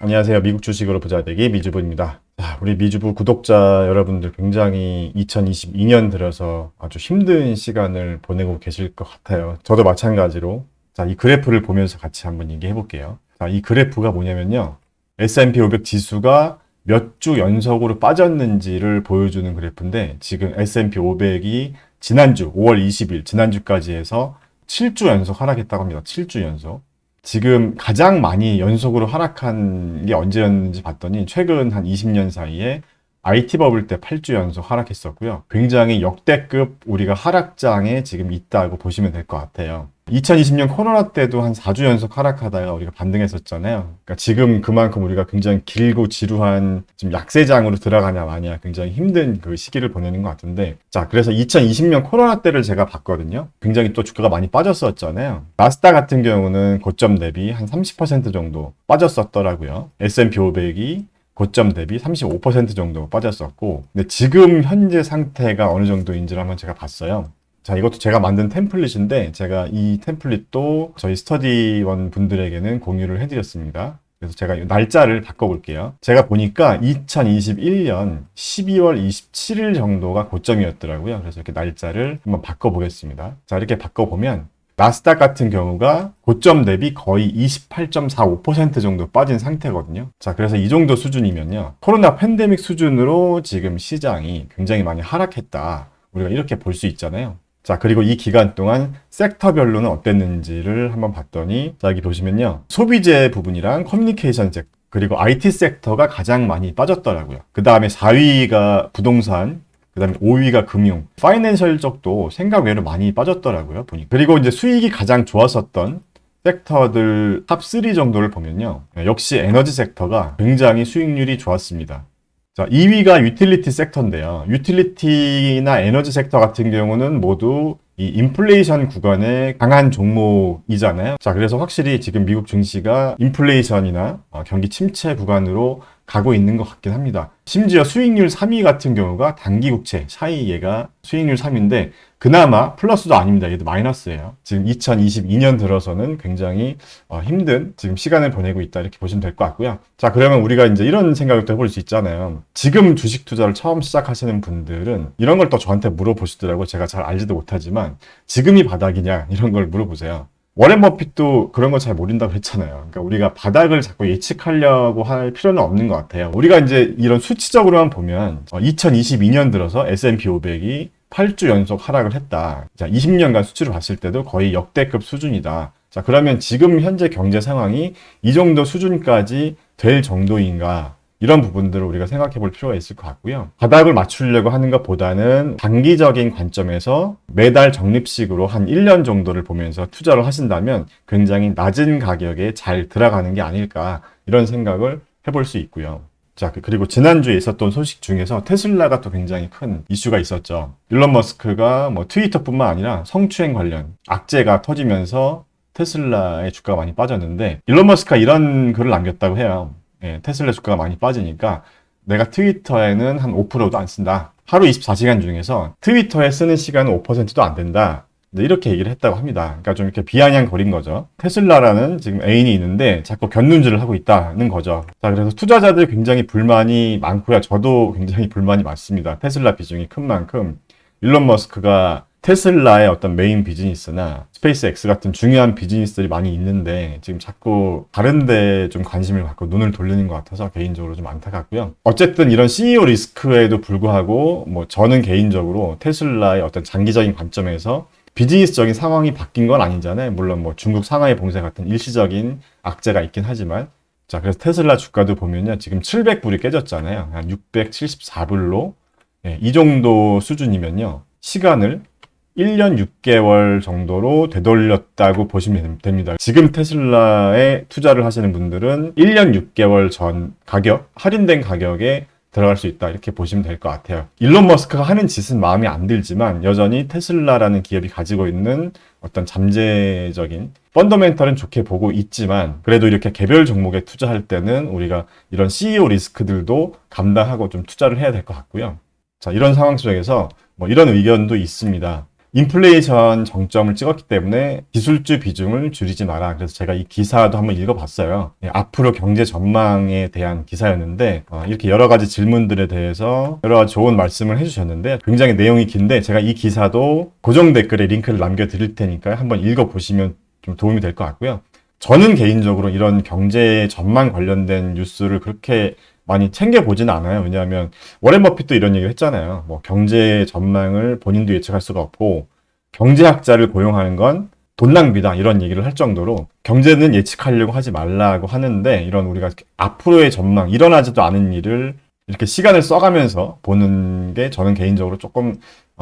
안녕하세요. 미국 주식으로 부자 되기 미주부입니다. 자, 우리 미주부 구독자 여러분들 굉장히 2022년 들어서 아주 힘든 시간을 보내고 계실 것 같아요. 저도 마찬가지로. 자, 이 그래프를 보면서 같이 한번 얘기해 볼게요. 자, 이 그래프가 뭐냐면요. S&P 500 지수가 몇 주 연속으로 빠졌는지를 보여주는 그래프인데, 지금 S&P 500이 지난주 5월 20일 지난주까지 해서 7주 연속 하락했다고 합니다. 7주 연속. 지금 가장 많이 연속으로 하락한 게 언제였는지 봤더니 최근 한 20년 사이에 IT 버블 때 8주 연속 하락했었고요. 굉장히 역대급 우리가 하락장에 지금 있다고 보시면 될 것 같아요. 2020년 코로나 때도 한 4주 연속 하락하다가 우리가 반등했었잖아요. 그러니까 지금 그만큼 우리가 굉장히 길고 지루한 지금 약세장으로 들어가냐 마냐 굉장히 힘든 그 시기를 보내는 것 같은데, 자, 그래서 2020년 코로나 때를 제가 봤거든요. 굉장히 또 주가가 많이 빠졌었잖아요. 나스닥 같은 경우는 고점 대비 한 30% 정도 빠졌었더라고요. S&P 500이 고점 대비 35% 정도 빠졌었고, 근데 지금 현재 상태가 어느 정도인지를 한번 제가 봤어요. 자, 이것도 제가 만든 템플릿인데, 제가 이 템플릿도 저희 스터디원 분들에게는 공유를 해드렸습니다. 그래서 제가 이 날짜를 바꿔볼게요. 제가 보니까 2021년 12월 27일 정도가 고점이었더라고요. 그래서 이렇게 날짜를 한번 바꿔보겠습니다. 자, 이렇게 바꿔보면 나스닥 같은 경우가 고점 대비 거의 28.45% 정도 빠진 상태거든요. 자, 그래서 이 정도 수준이면요, 코로나 팬데믹 수준으로 지금 시장이 굉장히 많이 하락했다, 우리가 이렇게 볼 수 있잖아요. 자, 그리고 이 기간 동안 섹터별로는 어땠는지를 한번 봤더니, 자, 여기 보시면요, 소비재 부분이랑 커뮤니케이션 섹터, 그리고 IT 섹터가 가장 많이 빠졌더라고요. 그 다음에 4위가 부동산, 그 다음에 5위가 금융, 파이낸셜 쪽도 생각 외로 많이 빠졌더라고요, 보니까. 그리고 이제 수익이 가장 좋았었던 섹터들 탑 3 정도를 보면요, 역시 에너지 섹터가 굉장히 수익률이 좋았습니다. 자, 2위가 유틸리티 섹터인데요. 유틸리티나 에너지 섹터 같은 경우는 모두 이 인플레이션 구간에 강한 종목이잖아요. 자, 그래서 확실히 지금 미국 증시가 인플레이션이나 경기 침체 구간으로 가고 있는 것 같긴 합니다. 심지어 수익률 3위 같은 경우가 단기국채, 샤이, 얘가 수익률 3위인데 그나마 플러스도 아닙니다. 얘도 마이너스예요. 지금 2022년 들어서는 굉장히 힘든 지금 시간을 보내고 있다, 이렇게 보시면 될 것 같고요. 자, 그러면 우리가 이제 이런 생각을 또 해볼 수 있잖아요. 지금 주식 투자를 처음 시작하시는 분들은 이런 걸 또 저한테 물어보시더라고요. 제가 잘 알지도 못하지만 지금이 바닥이냐, 이런 걸 물어보세요. 워렌 버핏도 그런 거 잘 모른다고 했잖아요. 그러니까 우리가 바닥을 자꾸 예측하려고 할 필요는 없는 것 같아요. 우리가 이제 이런 수치적으로만 보면 2022년 들어서 S&P 500이 8주 연속 하락을 했다. 자, 20년간 수치로 봤을 때도 거의 역대급 수준이다. 자, 그러면 지금 현재 경제 상황이 이 정도 수준까지 될 정도인가? 이런 부분들을 우리가 생각해 볼 필요가 있을 것 같고요. 바닥을 맞추려고 하는 것보다는 단기적인 관점에서 매달 적립식으로 한 1년 정도를 보면서 투자를 하신다면 굉장히 낮은 가격에 잘 들어가는 게 아닐까, 이런 생각을 해볼 수 있고요. 자, 그리고 지난주에 있었던 소식 중에서 테슬라가 또 굉장히 큰 이슈가 있었죠. 일론 머스크가 뭐 트위터뿐만 아니라 성추행 관련 악재가 터지면서 테슬라의 주가가 많이 빠졌는데, 일론 머스크가 이런 글을 남겼다고 해요. 예, 테슬라 주가가 많이 빠지니까 내가 트위터에는 한 5%도 안 쓴다. 하루 24시간 중에서 트위터에 쓰는 시간은 5%도 안 된다. 이렇게 얘기를 했다고 합니다. 그러니까 좀 이렇게 비아냥거린 거죠. 테슬라라는 지금 애인이 있는데 자꾸 곁눈질을 하고 있다는 거죠. 자, 그래서 투자자들 굉장히 불만이 많고요. 저도 굉장히 불만이 많습니다. 테슬라 비중이 큰 만큼 일론 머스크가 테슬라의 어떤 메인 비즈니스나 스페이스X 같은 중요한 비즈니스들이 많이 있는데 지금 자꾸 다른 데 좀 관심을 갖고 눈을 돌리는 것 같아서 개인적으로 좀 안타깝고요. 어쨌든 이런 CEO 리스크에도 불구하고 뭐 저는 개인적으로 테슬라의 어떤 장기적인 관점에서 비즈니스적인 상황이 바뀐 건 아니잖아요. 물론 뭐 중국 상하이 봉쇄 같은 일시적인 악재가 있긴 하지만, 자, 그래서 테슬라 주가도 보면요, 지금 700불이 깨졌잖아요. 한 674불로. 예, 이 정도 수준이면요, 시간을 1년 6개월 정도로 되돌렸다고 보시면 됩니다. 지금 테슬라에 투자를 하시는 분들은 1년 6개월 전 가격, 할인된 가격에 들어갈 수 있다, 이렇게 보시면 될 것 같아요. 일론 머스크가 하는 짓은 마음에 안 들지만 여전히 테슬라라는 기업이 가지고 있는 어떤 잠재적인 펀더멘털은 좋게 보고 있지만, 그래도 이렇게 개별 종목에 투자할 때는 우리가 이런 CEO 리스크들도 감당하고 좀 투자를 해야 될 것 같고요. 자, 이런 상황 속에서 뭐 이런 의견도 있습니다. 인플레이션 정점을 찍었기 때문에 기술주 비중을 줄이지 마라. 그래서 제가 이 기사도 한번 읽어봤어요. 앞으로 경제 전망에 대한 기사였는데 이렇게 여러 가지 질문들에 대해서 여러 가지 좋은 말씀을 해주셨는데 굉장히 내용이 긴데 제가 이 기사도 고정 댓글에 링크를 남겨드릴 테니까 한번 읽어보시면 좀 도움이 될 것 같고요. 저는 개인적으로 이런 경제 전망 관련된 뉴스를 그렇게 많이 챙겨보지는 않아요. 왜냐하면 워렌 버핏도 이런 얘기를 했잖아요. 뭐 경제 전망을 본인도 예측할 수가 없고 경제학자를 고용하는 건 돈 낭비다 이런 얘기를 할 정도로 경제는 예측하려고 하지 말라고 하는데 이런 우리가 앞으로의 전망, 일어나지도 않은 일을 이렇게 시간을 써가면서 보는 게 저는 개인적으로 조금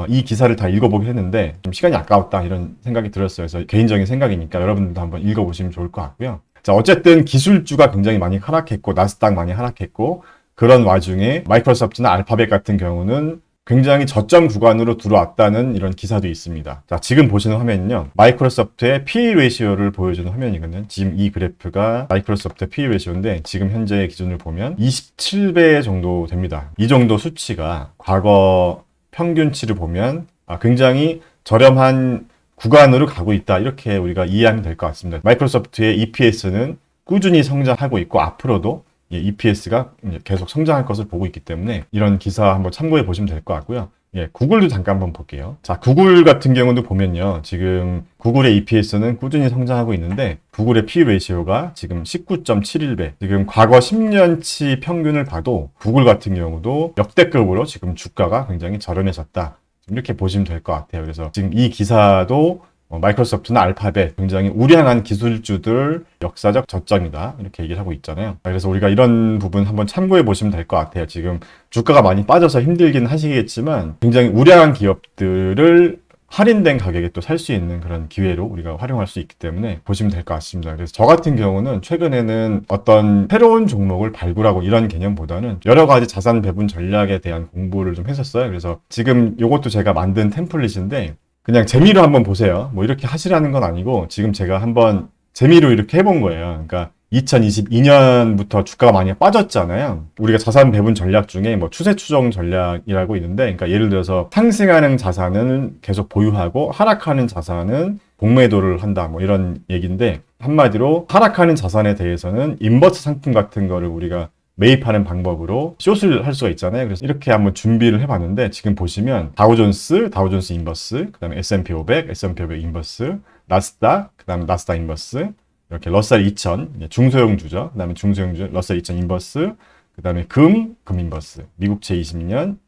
이 기사를 다 읽어보긴 했는데 좀 시간이 아까웠다 이런 생각이 들었어요. 그래서 개인적인 생각이니까 여러분들도 한번 읽어보시면 좋을 것 같고요. 자, 어쨌든 기술주가 굉장히 많이 하락했고 나스닥 많이 하락했고 그런 와중에 마이크로소프트나 알파벳 같은 경우는 굉장히 저점 구간으로 들어왔다는 이런 기사도 있습니다. 자, 지금 보시는 화면은요. 마이크로소프트의 PE 레이시오를 보여주는 화면이거든요. 지금 이 그래프가 마이크로소프트의 PE 레이시오인데 지금 현재 기준을 보면 27배 정도 됩니다. 이 정도 수치가 과거 평균치를 보면 굉장히 저렴한 구간으로 가고 있다. 이렇게 우리가 이해하면 될 것 같습니다. 마이크로소프트의 EPS는 꾸준히 성장하고 있고 앞으로도 EPS가 계속 성장할 것을 보고 있기 때문에 이런 기사 한번 참고해 보시면 될 것 같고요. 구글도 잠깐 한번 볼게요. 자, 구글 같은 경우도 보면요. 지금 구글의 EPS는 꾸준히 성장하고 있는데 구글의 P 레이시오가 지금 19.71배. 지금 과거 10년치 평균을 봐도 구글 같은 경우도 역대급으로 지금 주가가 굉장히 저렴해졌다. 이렇게 보시면 될 것 같아요. 그래서 지금 이 기사도 마이크로소프트나 알파벳 굉장히 우량한 기술주들 역사적 저점이다 이렇게 얘기를 하고 있잖아요. 그래서 우리가 이런 부분 한번 참고해 보시면 될 것 같아요. 지금 주가가 많이 빠져서 힘들긴 하시겠지만 굉장히 우량한 기업들을 할인된 가격에 또 살 수 있는 그런 기회로 우리가 활용할 수 있기 때문에 보시면 될 것 같습니다. 그래서 저 같은 경우는 최근에는 어떤 새로운 종목을 발굴하고 이런 개념보다는 여러 가지 자산 배분 전략에 대한 공부를 좀 했었어요. 그래서 지금 이것도 제가 만든 템플릿인데 그냥 재미로 한번 보세요. 뭐 이렇게 하시라는 건 아니고 지금 제가 한번 재미로 이렇게 해본 거예요. 그러니까 2022년부터 주가가 많이 빠졌잖아요. 우리가 자산 배분 전략 중에 뭐 추세 추정 전략이라고 있는데, 그러니까 예를 들어서 상승하는 자산은 계속 보유하고 하락하는 자산은 공매도를 한다. 뭐 이런 얘기인데 한마디로 하락하는 자산에 대해서는 인버스 상품 같은 거를 우리가 매입하는 방법으로 숏을 할 수가 있잖아요. 그래서 이렇게 한번 준비를 해봤는데 지금 보시면 다우존스 인버스, 그 다음에 S&P 500, S&P 500 인버스, 나스닥, 그 다음에 나스닥 인버스, 이렇게 러셀 2000, 중소형주죠. 그 다음에 중소형주, 러셀 2000 인버스, 그 다음에 금 인버스, 미국채 20년,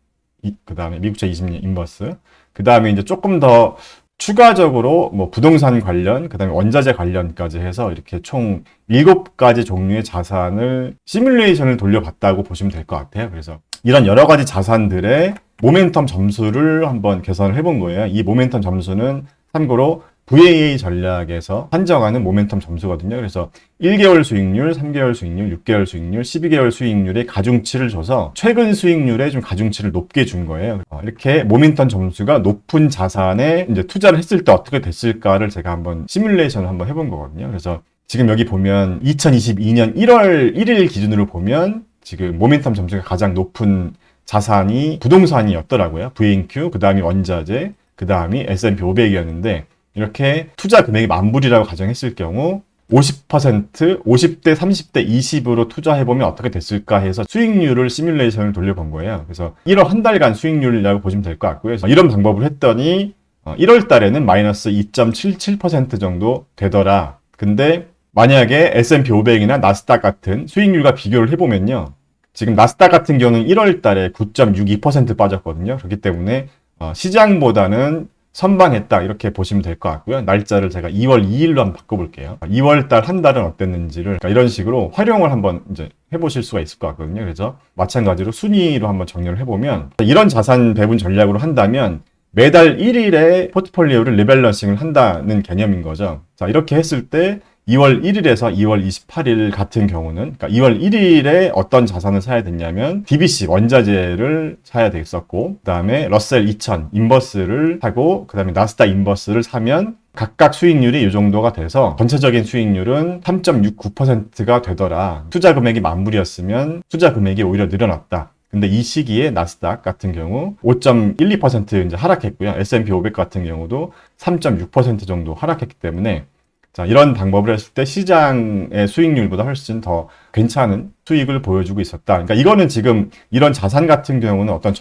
그 다음에 미국채 20년 인버스, 그 다음에 이제 조금 더 추가적으로 뭐 부동산 관련, 그 다음에 원자재 관련까지 해서 이렇게 총 7가지 종류의 자산을 시뮬레이션을 돌려봤다고 보시면 될 것 같아요. 그래서 이런 여러 가지 자산들의 모멘텀 점수를 한번 계산을 해본 거예요. 이 모멘텀 점수는 참고로 VAA 전략에서 산정하는 모멘텀 점수거든요. 그래서 1개월 수익률, 3개월 수익률, 6개월 수익률, 12개월 수익률의 가중치를 줘서 최근 수익률에 좀 가중치를 높게 준 거예요. 이렇게 모멘텀 점수가 높은 자산에 이제 투자를 했을 때 어떻게 됐을까를 제가 한번 시뮬레이션을 한번 해본 거거든요. 그래서 지금 여기 보면 2022년 1월 1일 기준으로 보면 지금 모멘텀 점수가 가장 높은 자산이 부동산이었더라고요. VNQ, 그 다음이 원자재, 그 다음이 S&P 500이었는데 이렇게 투자 금액이 10,000불이라고 가정했을 경우 50%, 50대, 30대, 20으로 투자해보면 어떻게 됐을까 해서 수익률을 시뮬레이션을 돌려본 거예요. 그래서 1월 한 달간 수익률이라고 보시면 될 것 같고요. 이런 방법을 했더니 1월 달에는 마이너스 2.77% 정도 되더라. 근데 만약에 S&P 500이나 나스닥 같은 수익률과 비교를 해보면요. 지금 나스닥 같은 경우는 1월 달에 9.62% 빠졌거든요. 그렇기 때문에 시장보다는 선방했다 이렇게 보시면 될 것 같고요. 날짜를 제가 2월 2일로 한번 바꿔볼게요. 2월 달 한 달은 어땠는지를 그러니까 이런 식으로 활용을 한번 이제 해보실 수가 있을 것 같거든요. 그래서 마찬가지로 순위로 한번 정리를 해보면 이런 자산 배분 전략으로 한다면 매달 1일에 포트폴리오를 리밸런싱을 한다는 개념인 거죠. 자, 이렇게 했을 때 2월 1일에서 2월 28일 같은 경우는 그러니까 2월 1일에 어떤 자산을 사야 됐냐면 DBC 원자재를 사야 됐었고 그 다음에 러셀 2000 인버스를 사고 그 다음에 나스닥 인버스를 사면 각각 수익률이 이 정도가 돼서 전체적인 수익률은 3.69%가 되더라. 투자 금액이 10,000불이었으면 투자 금액이 오히려 늘어났다. 근데 이 시기에 나스닥 같은 경우 5.12% 이제 하락했고요. S&P 500 같은 경우도 3.6% 정도 하락했기 때문에 자, 이런 방법을 했을 때 시장의 수익률보다 훨씬 더 괜찮은 수익을 보여주고 있었다. 그러니까 이거는 지금 이런 자산 같은 경우는 어떤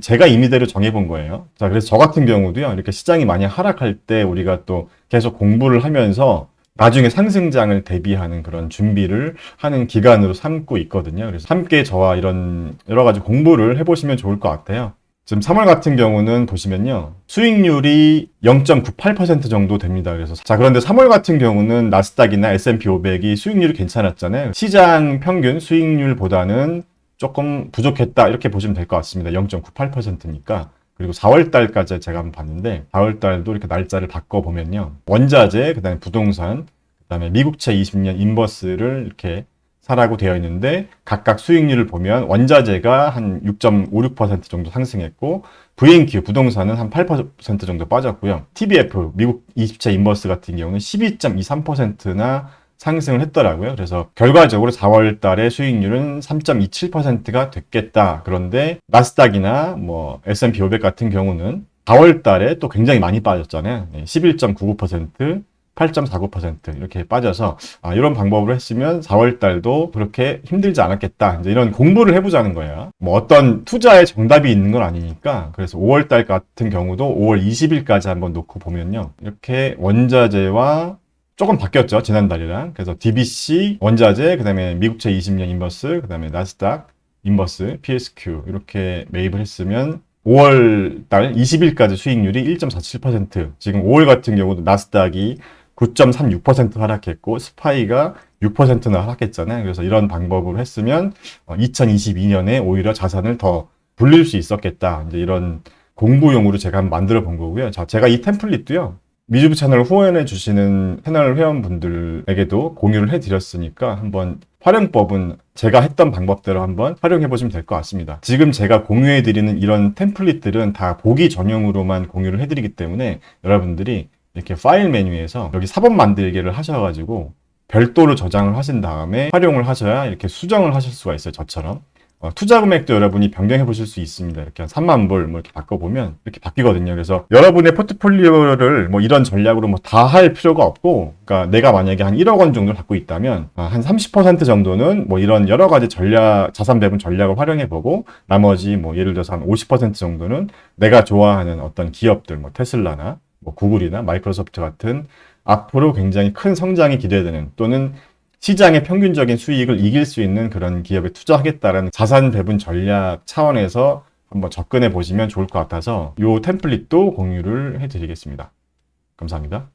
제가 임의대로 정해본 거예요. 자, 그래서 저 같은 경우도요, 이렇게 시장이 많이 하락할 때 우리가 또 계속 공부를 하면서 나중에 상승장을 대비하는 그런 준비를 하는 기간으로 삼고 있거든요. 그래서 함께 저와 이런 여러 가지 공부를 해보시면 좋을 것 같아요. 지금 3월 같은 경우는 보시면요. 수익률이 0.98% 정도 됩니다. 그래서 그런데 3월 같은 경우는 나스닥이나 S&P 500이 수익률이 괜찮았잖아요. 시장 평균 수익률보다는 조금 부족했다. 이렇게 보시면 될 것 같습니다. 0.98%니까. 그리고 4월 달까지 제가 한번 봤는데 4월 달도 이렇게 날짜를 바꿔 보면요. 원자재, 그다음에 부동산, 그다음에 미국채 20년 인버스를 이렇게 사라고 되어 있는데 각각 수익률을 보면 원자재가 한 6.56% 정도 상승했고 VNQ 부동산은 한 8% 정도 빠졌고요. TBF 미국 20채 인버스 같은 경우는 12.23%나 상승을 했더라고요. 그래서 결과적으로 4월 달에 수익률은 3.27%가 됐겠다. 그런데 나스닥이나 뭐 S&P 500 같은 경우는 4월 달에 또 굉장히 많이 빠졌잖아요. 11.99%, 8.49% 이렇게 빠져서 이런 방법으로 했으면 4월 달도 그렇게 힘들지 않았겠다. 이제 이런 공부를 해보자는 거예요. 뭐 어떤 투자의 정답이 있는 건 아니니까. 그래서 5월 달 같은 경우도 5월 20일까지 한번 놓고 보면요. 이렇게 원자재와 조금 바뀌었죠. 지난달이랑. 그래서 DBC, 원자재, 그 다음에 미국채 20년 인버스, 그 다음에 나스닥, 인버스, PSQ 이렇게 매입을 했으면 5월 달 20일까지 수익률이 1.47%. 지금 5월 같은 경우도 나스닥이 9.36% 하락했고 스파이가 6%나 하락했잖아요. 그래서 이런 방법으로 했으면 2022년에 오히려 자산을 더 불릴 수 있었겠다. 이제 이런 공부용으로 제가 한번 만들어 본 거고요. 자, 제가 이 템플릿도요. 미주부 채널을 후원해 주시는 채널 회원분들에게도 공유를 해 드렸으니까 한번 활용법은 제가 했던 방법대로 한번 활용해 보시면 될 것 같습니다. 지금 제가 공유해 드리는 이런 템플릿들은 다 보기 전용으로만 공유를 해 드리기 때문에 여러분들이 이렇게 파일 메뉴에서 여기 사본 만들기를 하셔가지고 별도로 저장을 하신 다음에 활용을 하셔야 이렇게 수정을 하실 수가 있어요. 저처럼. 투자 금액도 여러분이 변경해 보실 수 있습니다. 이렇게 한 3만 불 뭐 이렇게 바꿔보면 이렇게 바뀌거든요. 그래서 여러분의 포트폴리오를 뭐 이런 전략으로 뭐 다 할 필요가 없고, 그러니까 내가 만약에 한 1억 원 정도를 갖고 있다면 한 30% 정도는 뭐 이런 여러 가지 전략, 자산 배분 전략을 활용해 보고 나머지 뭐 예를 들어서 한 50% 정도는 내가 좋아하는 어떤 기업들, 뭐 테슬라나 뭐 구글이나 마이크로소프트 같은 앞으로 굉장히 큰 성장이 기대되는 또는 시장의 평균적인 수익을 이길 수 있는 그런 기업에 투자하겠다라는 자산 배분 전략 차원에서 한번 접근해 보시면 좋을 것 같아서 이 템플릿도 공유를 해 드리겠습니다. 감사합니다.